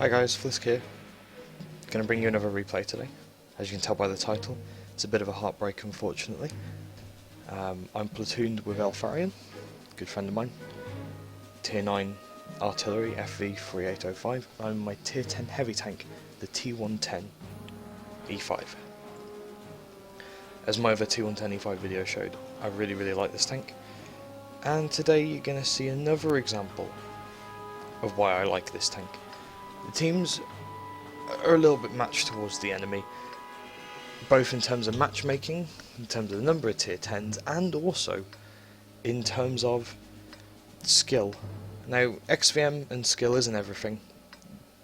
Hi guys, Flisk here. Gonna bring you another replay today. As you can tell by the title, it's a bit of a heartbreak unfortunately. I'm platooned with Elfarian, good friend of mine. Tier 9 Artillery FV3805. I'm in my Tier 10 heavy tank, the T110E5. As my other T110E5 video showed, I really like this tank. And today you're gonna see another example of why I like this tank. The teams are a little bit matched towards the enemy, both in terms of matchmaking, in terms of the number of tier 10s, and also in terms of skill. Now, XVM and skill isn't everything.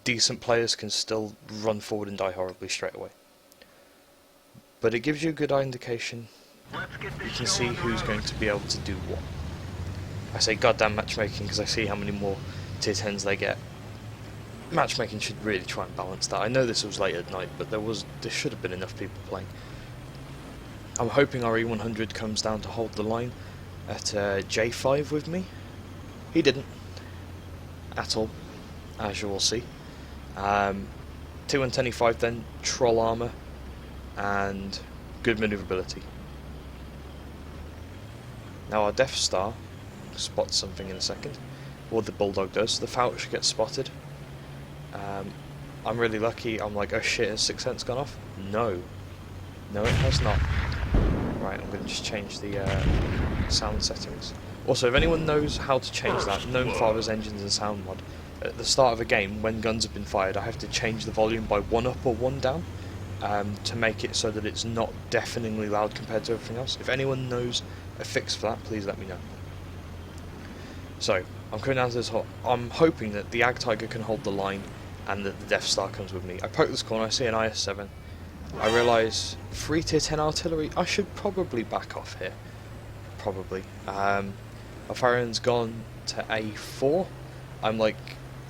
Decent players can still run forward and die horribly straight away. But it gives you a good indication. You can see who's going to be able to do what. I say goddamn matchmaking because I see how many more tier 10s they get. Matchmaking should really try and balance that. I know this was late at night, but there should have been enough people playing. I'm hoping our E100 comes down to hold the line at J5 with me. He didn't at all, as you will see. T110E5 then, troll armor and good maneuverability. Now our Death Star spots something in a second, or the Bulldog does. The Fouch gets spotted. I'm really lucky. I'm like, oh shit, has Sixth Sense gone off? No, it has not. Right, I'm going to just change the sound settings. Also, if anyone knows how to change that, Gnome Father's Engines and Sound mod, at the start of a game, when guns have been fired, I have to change the volume by 1 up or 1 down to make it so that it's not deafeningly loud compared to everything else. If anyone knows a fix for that, please let me know. So, I'm coming down to this hole. I'm hoping that the Ag Tiger can hold the line and that the Death Star comes with me. I poke this corner, I see an IS-7. I realise 3 tier 10 artillery, I should probably back off here. Probably. Alfarian's gone to A4. I'm like,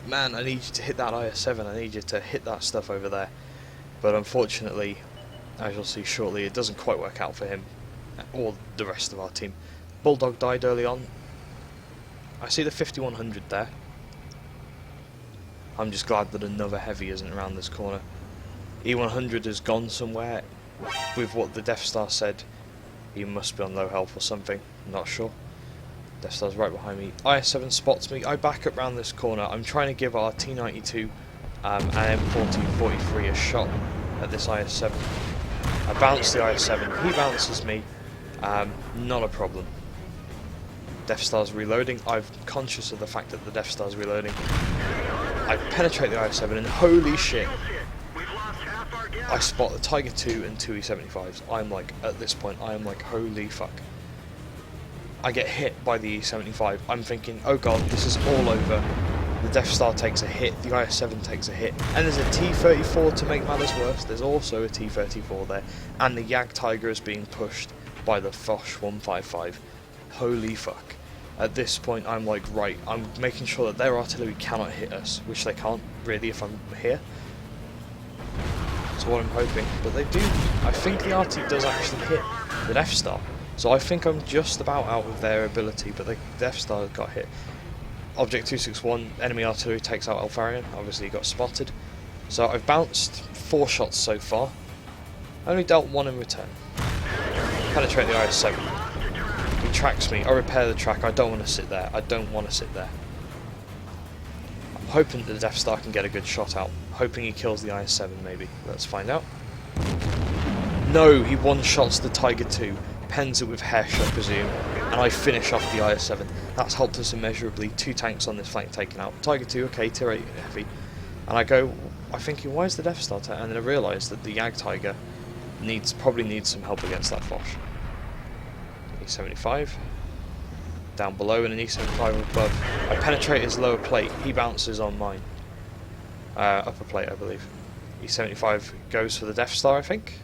man, I need you to hit that IS-7, I need you to hit that stuff over there. But unfortunately, as you'll see shortly, it doesn't quite work out for him or the rest of our team. Bulldog died early on. I see the 5100 there. I'm just glad that another heavy isn't around this corner. E100 has gone somewhere. With what the Death Star said, he must be on low health or something. I'm not sure. Death Star's right behind me. IS-7 spots me. I back up round this corner. I'm trying to give our T92 and M4043 a shot at this IS-7. I bounce the IS-7. He bounces me. Not a problem. Death Star's reloading. I'm conscious of the fact that the Death Star's reloading. I penetrate the IS-7 and holy shit, I spot the Tiger 2 and 2 E75s. I'm like, at this point, I am like, holy fuck. I get hit by the E75. I'm thinking, oh god, this is all over. The Death Star takes a hit, the IS-7 takes a hit, and there's a T-34 to make matters worse. There's also a T-34 there, and the Ag Tiger is being pushed by the Foch 155. Holy fuck. At this point I'm like, right, I'm making sure that their artillery cannot hit us, which they can't really if I'm here. That's what I'm hoping, but they do. I think the RT does actually hit the Death Star, so I think I'm just about out of their ability, but the Death Star got hit. Object 261, enemy artillery takes out Alfarian, obviously he got spotted. So I've bounced 4 shots so far, only dealt 1 in return. Penetrate the IS-7. He tracks me, I repair the track, I don't want to sit there, I'm hoping that the Death Star can get a good shot out, hoping he kills the IS-7 maybe, let's find out. No, he one-shots the Tiger 2, pens it with Hesh I presume, and I finish off the IS-7. That's helped us immeasurably, 2 tanks on this flank taken out. Tiger 2, okay, tier 8 heavy, and I go, I'm thinking, why is the Death Star and then I realise that the Ag Tiger probably needs some help against that Foch. E75 down below and an E75 above. I penetrate his lower plate, he bounces on mine. Upper plate I believe. E75 goes for the Death Star I think.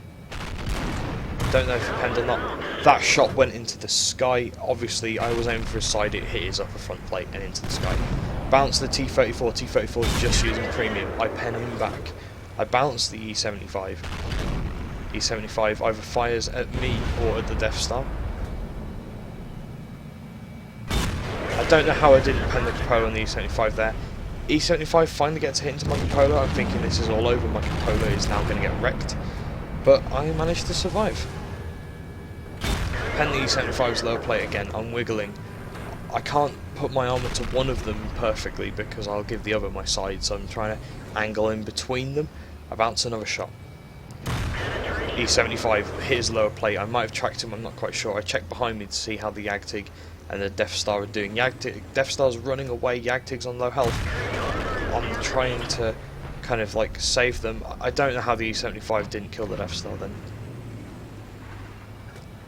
Don't know if he penned or not. That shot went into the sky. Obviously I was aiming for his side, it hit his upper front plate and into the sky. Bounce the T-34, T-34 is just using premium. I pen him back. I bounce the E75. E75 either fires at me or at the Death Star. I don't know how I didn't pen the propeller on the E75 there. E75 finally gets a hit into my cupola. I'm thinking this is all over, my cupola is now going to get wrecked. But I managed to survive. Pen the E75's lower plate again, I'm wiggling. I can't put my armour to one of them perfectly because I'll give the other my side, so I'm trying to angle in between them. I bounce another shot. E75 hit his lower plate. I might have tracked him, I'm not quite sure. I checked behind me to see how the Yagtig and the Death Star are doing. Death Star's running away, Yagtig's on low health. I'm trying to kind of like save them. I don't know how the E75 didn't kill the Death Star then.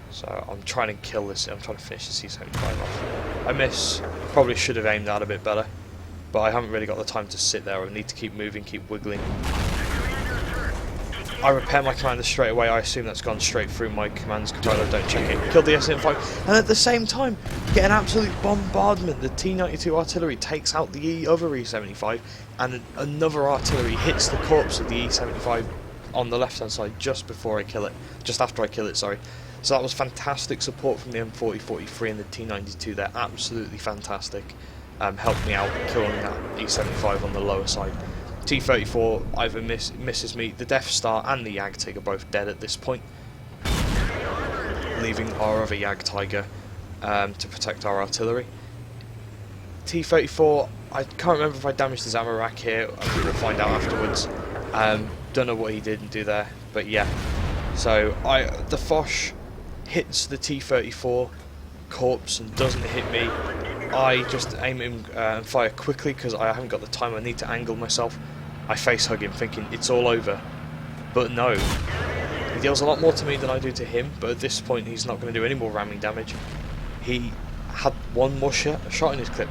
So I'm trying to kill this, I'm trying to finish the E75 off. I miss, probably should have aimed that a bit better, but I haven't really got the time to sit there. I need to keep moving, keep wiggling. I repair my commander straight away. I assume that's gone straight through my commander's controller. Don't check it. Killed the SM5, and at the same time get an absolute bombardment. The T92 artillery takes out the other E75, and another artillery hits the corpse of the E75 on the left hand side just before I kill it. Just after I kill it, sorry. So that was fantastic support from the M4043 and the T92. They're absolutely fantastic. Helped me out killing that E75 on the lower side. T-34 either misses me. The Death Star and the Yagtig are both dead at this point, leaving our other Yagtiger to protect our artillery. T-34, I can't remember if I damaged his ammo rack here. We'll find out afterwards. Don't know what he didn't do there, but yeah. So the Foch hits the T-34 corpse and doesn't hit me. I just aim him and fire quickly because I haven't got the time. I need to angle myself. I face hug him thinking it's all over, but no. He deals a lot more to me than I do to him, but at this point he's not going to do any more ramming damage. He had one more shot in his clip,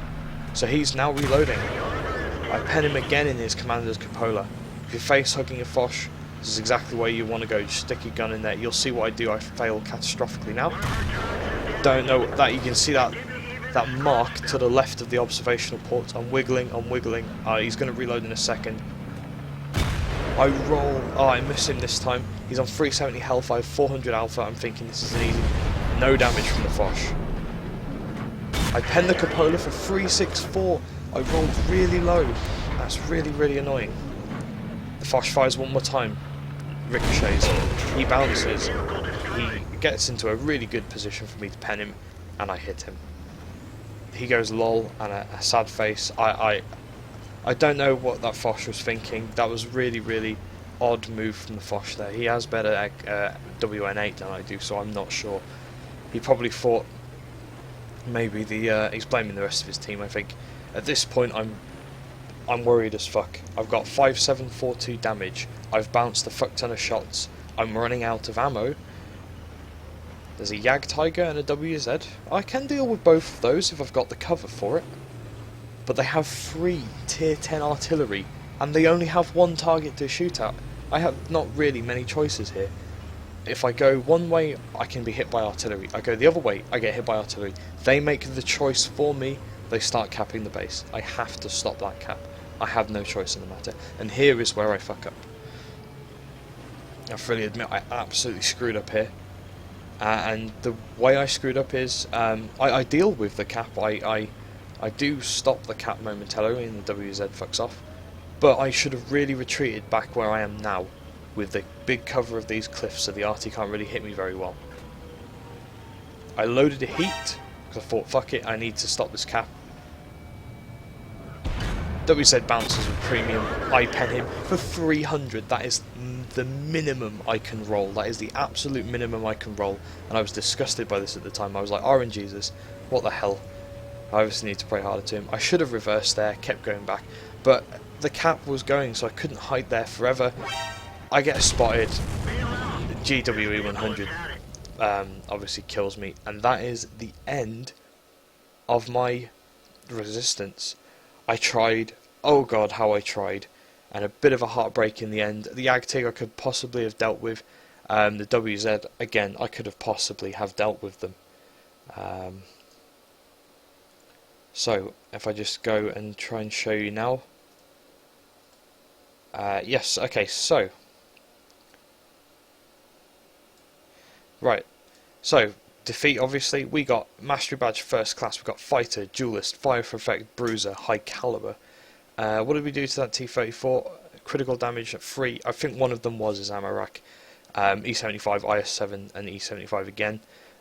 so he's now reloading. I pen him again in his commander's cupola. If you're face hugging a Foch, this is exactly where you want to go. Just stick your gun in there. You'll see what I do. I fail catastrophically now. Don't know that you can see that mark to the left of the observational port. I'm wiggling. He's going to reload in a second. I roll. Oh, I miss him this time. He's on 370 health. I have 400 alpha. I'm thinking this is an easy. No damage from the Foch. I pen the cupola for 364. I rolled really low. That's really, really annoying. The Foch fires one more time. Ricochets. He bounces. He gets into a really good position for me to pen him, and I hit him. He goes lol and a sad face. I don't know what that Foch was thinking. That was really, really odd move from the Foch there. He has better WN8 than I do, so I'm not sure. He probably thought maybe he's blaming the rest of his team. I think at this point I'm worried as fuck. I've got 5742 damage. I've bounced a fuck ton of shots. I'm running out of ammo. There's a Yagtiger and a WZ. I can deal with both of those if I've got the cover for it. But they have 3 tier 10 artillery, and they only have one target to shoot at. I have not really many choices here. If I go one way, I can be hit by artillery. I go the other way, I get hit by artillery. They make the choice for me. They start capping the base. I have to stop that cap. I have no choice in the matter. And here is where I fuck up. I freely admit I absolutely screwed up here. And the way I screwed up is I deal with the cap. I do stop the cap momentarily and the WZ fucks off. But I should have really retreated back where I am now, with the big cover of these cliffs so the arty can't really hit me very well. I loaded a heat, because I thought fuck it, I need to stop this cap. WZ bounces with premium. I pen him for 300. That is the minimum I can roll. That is the absolute minimum I can roll. And I was disgusted by this at the time. I was like, RNGesus, what the hell? I obviously need to pray harder to him. I should have reversed there, kept going back. But the cap was going, so I couldn't hide there forever. I get spotted. GWE 100 obviously kills me. And that is the end of my resistance. I tried, oh god how I tried, and a bit of a heartbreak in the end. The Yagtig I could possibly have dealt with, the WZ again I could have possibly have dealt with them. So if I just go and try and show you now, yes, okay, so right, so defeat, obviously, we got Mastery Badge First Class, we got Fighter, Duelist, Fire for Effect, Bruiser, High Caliber. What did we do to that T-34? Critical damage at 3. I think one of them was his ammo rack. E75, IS-7 and E75 again.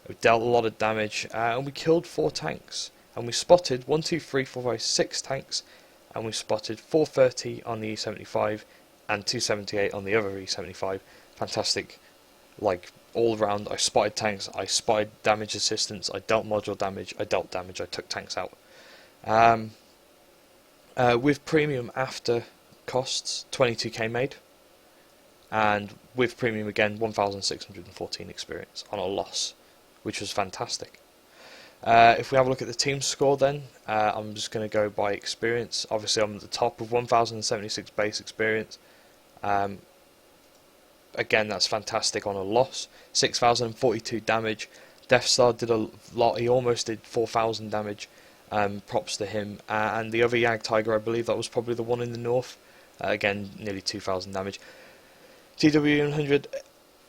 We dealt a lot of damage, and we killed 4 tanks. And we spotted 1, 2, 3, 4, 5, 6 tanks, and we spotted 430 on the E75 and 278 on the other E75. Fantastic, like, all round. I spotted tanks, I spotted damage assistance, I dealt module damage, I dealt damage, I took tanks out. With premium after costs, 22k made, and with premium again, 1,614 experience on a loss, which was fantastic. If we have a look at the team score then, I'm just going to go by experience. Obviously I'm at the top with 1,076 base experience. Again, that's fantastic on a loss. 6,042 damage. Death Star did a lot, he almost did 4,000 damage. Props to him. And the other Yag Tiger, I believe that was probably the one in the north. Again, nearly 2,000 damage. TW100,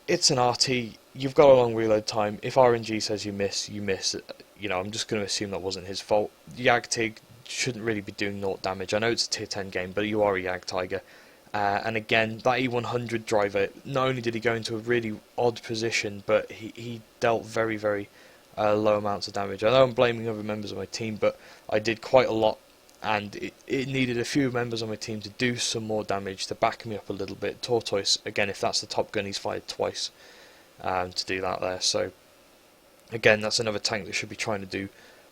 it's an RT. You've got a long reload time. If RNG says you miss, you miss. You know, I'm just going to assume that wasn't his fault. Yag Tig shouldn't really be doing 0 damage. I know it's a tier 10 game, but you are a Yag Tiger. And again, that E100 driver, not only did he go into a really odd position, but he dealt very, very low amounts of damage. I know I'm blaming other members of my team, but I did quite a lot, and it needed a few members on my team to do some more damage to back me up a little bit. Tortoise, again, if that's the top gun, he's fired twice to do that there. So, again, that's another tank that should be trying to do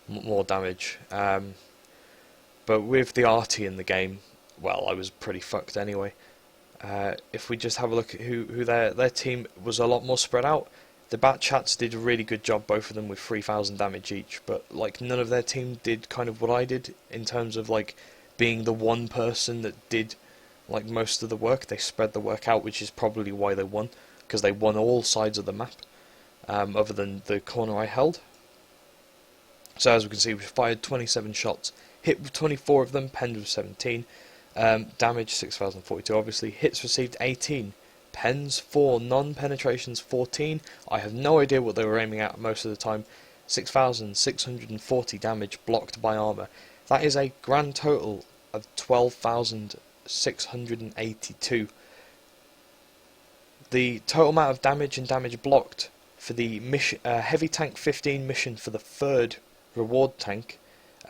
more damage. But with the RT in the game, well, I was pretty fucked anyway. If we just have a look at who their team was a lot more spread out. The Bat Chats did a really good job, both of them with 3,000 damage each, but like none of their team did kind of what I did in terms of like being the one person that did like most of the work. They spread the work out, which is probably why they won, because they won all sides of the map, other than the corner I held. So as we can see, we fired 27 shots, hit with 24 of them, penned with 17. Damage 6,042 obviously, hits received 18, pens 4, non-penetrations 14. I have no idea what they were aiming at most of the time. 6,640 damage blocked by armour. That is a grand total of 12,682. The total amount of damage and damage blocked for the mission, Heavy Tank 15 mission for the 3rd reward tank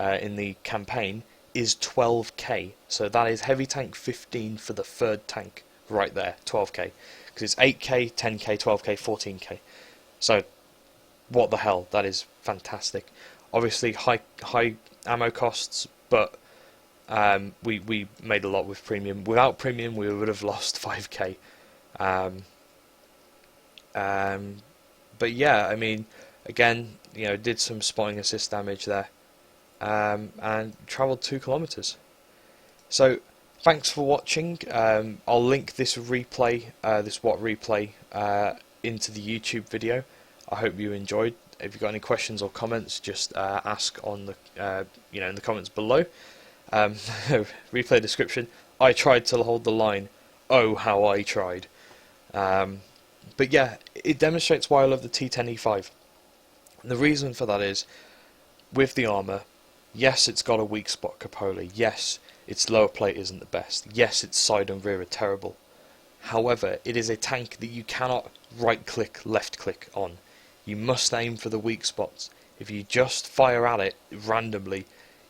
in the campaign is 12k. So that is Heavy Tank 15 for the 3rd tank right there, 12k. Because it's 8k, 10k, 12k, 14k. So what the hell, that is fantastic. Obviously high ammo costs, but we made a lot with premium. Without premium we would have lost 5k. But yeah, I mean, again, you know, did some spotting assist damage there. And travelled 2 kilometers. So thanks for watching. I'll link this replay, this WOT replay, into the YouTube video. I hope you enjoyed. If you've got any questions or comments, just ask on the in the comments below. Replay description. I tried to hold the line. Oh, how I tried. But yeah, it demonstrates why I love the T110E5. And the reason for that is, with the armour, yes, it's got a weak spot cupola. Yes, its lower plate isn't the best. Yes, its side and rear are terrible. However, it is a tank that you cannot right-click, left-click on. You must aim for the weak spots. If you just fire at it randomly,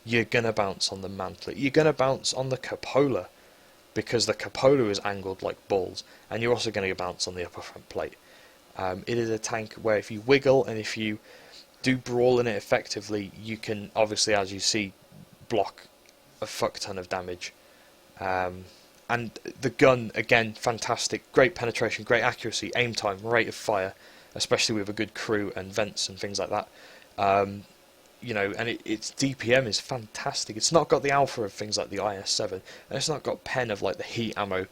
you're going to bounce on the mantlet. You're going to bounce on the cupola, because the cupola is angled like balls, and you're also going to bounce on the upper front plate. It is a tank where if you wiggle and if you do brawl in it effectively, you can obviously, as you see, block a fuck ton of damage. And the gun, again, fantastic, great penetration, great accuracy, aim time, rate of fire, especially with a good crew and vents and things like that. You know, and its DPM is fantastic. It's not got the alpha of things like the IS-7, and it's not got pen of like the heat ammo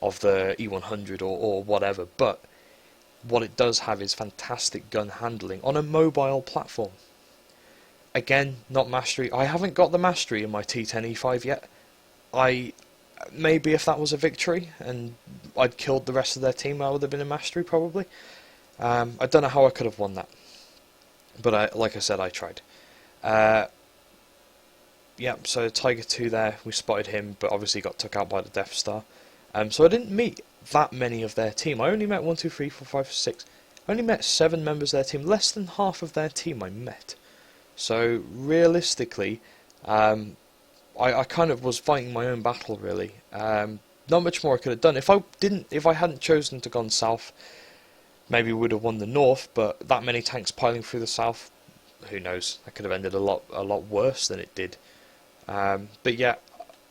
of the E100 or whatever, but what it does have is fantastic gun handling on a mobile platform. Again, not mastery. I haven't got the mastery in my T110E5 yet. Maybe if that was a victory and I'd killed the rest of their team, I would have been a mastery probably. I don't know how I could have won that, but like I said, I tried. Yep, so Tiger 2 there, we spotted him, but obviously got took out by the Death Star. So I didn't meet that many of their team. I only met 1, 2, 3, 4, 5, 6. I only met 7 members of their team. Less than half of their team I met. So realistically, I kind of was fighting my own battle really. Not much more I could have done. If I hadn't chosen to gone south, maybe we would have won the north. But that many tanks piling through the south, who knows? That could have ended a lot worse than it did. But yeah,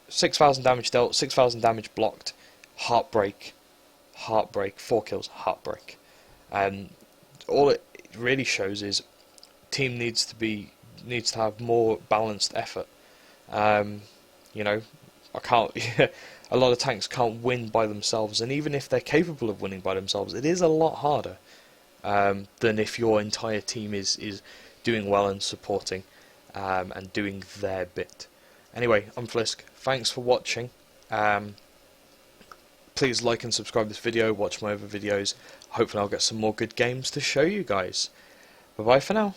6,000 damage dealt, 6,000 damage blocked. Heartbreak, 4 kills, heartbreak. All it really shows is team needs to have more balanced effort. You know, I can't. A lot of tanks can't win by themselves, and even if they're capable of winning by themselves, it is a lot harder than if your entire team is doing well and supporting and doing their bit. Anyway, I'm Flisk. Thanks for watching. Please like and subscribe this video. Watch my other videos. Hopefully, I'll get some more good games to show you guys. Bye bye for now.